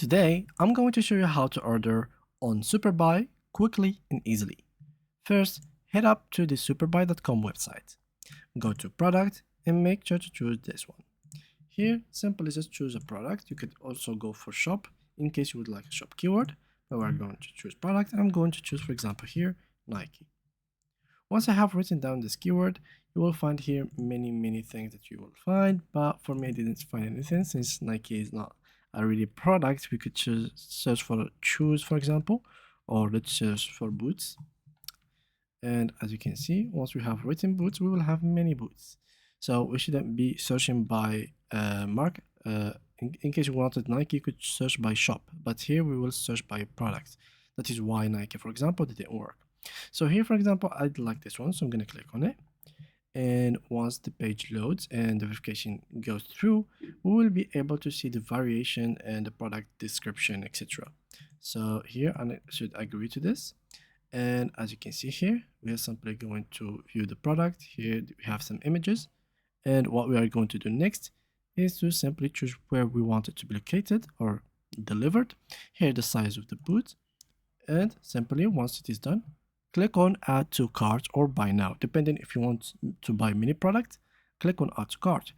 Today, I'm going to show you how to order on Superbuy quickly and easily. First, head up to the superbuy.com website. Go to product and make sure to choose this one. Here, simply just choose a product. You could also go for shop in case you would like a shop keyword, but we're going to choose product. I'm going to choose, for example, here, Nike. Once I have written down this keyword, you will find here many things that you will find, but for me I didn't find anything since Nike is not a really product. We could search for shoes, for example, or let's search for boots. And as you can see, once we have written boots, we will have many boots. So we shouldn't be searching by mark. In case you wanted Nike, you could search by shop, but here we will search by product. That is why Nike, for example, didn't work. So here, for example, I'd like this one, so I'm going to click on it. And once the page loads and the verification goes through, we will be able to see the variation and the product description, etc. So here I should agree to this. And as you can see here, we are simply going to view the product. Here we have some images. And what we are going to do next is to simply choose where we want it to be located or delivered. Here the size of the boot. And simply once it is done, click on add to cart or buy now. Depending if you want to buy many products, click on add to cart.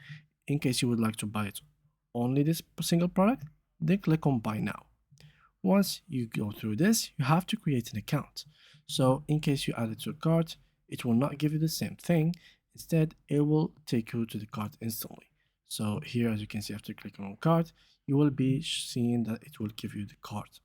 In case you would like to buy it only this single product, then click on buy now. Once you go through this, you have to create an account. So in case you add it to a cart, it will not give you the same thing. Instead, it will take you to the cart instantly. So here, as you can see, after clicking on cart, you will be seeing that it will give you the cart.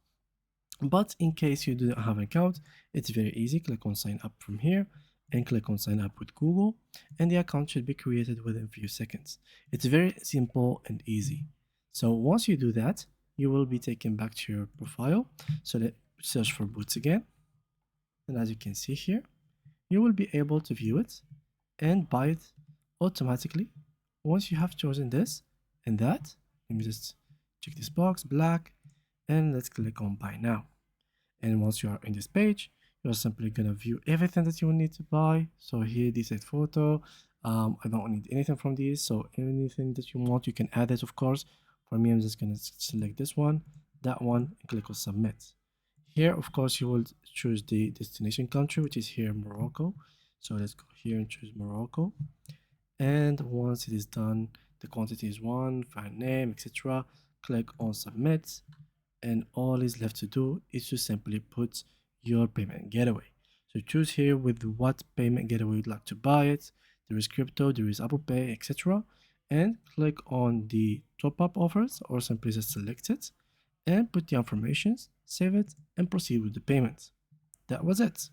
But in case you do not have an account, it's very easy. Click on sign up from here and click on sign up with Google, and the account should be created within a few seconds. It's very simple and easy. So once you do that, you will be taken back to your profile. So let's search for boots again. And as you can see here, you will be able to view it and buy it automatically. Once you have chosen this and that, let me just check this box, black, and let's click on buy now. And once you are in this page, you're simply gonna view everything that you will need to buy. So here, this is photo. I don't need anything from these. So anything that you want, you can add it, of course. For me, I'm just gonna select this one, that one, and click on submit. Here, of course, you will choose the destination country, which is here Morocco. So let's go here and choose Morocco. And once it is done, the quantity is one, file name, etc. Click on submit. And all is left to do is to simply put your payment gateway. So choose here with what payment gateway you'd like to buy it. There is crypto, there is Apple Pay, etc. And click on the top up offers or simply just select it and put the information, save it, and proceed with the payment. That was it.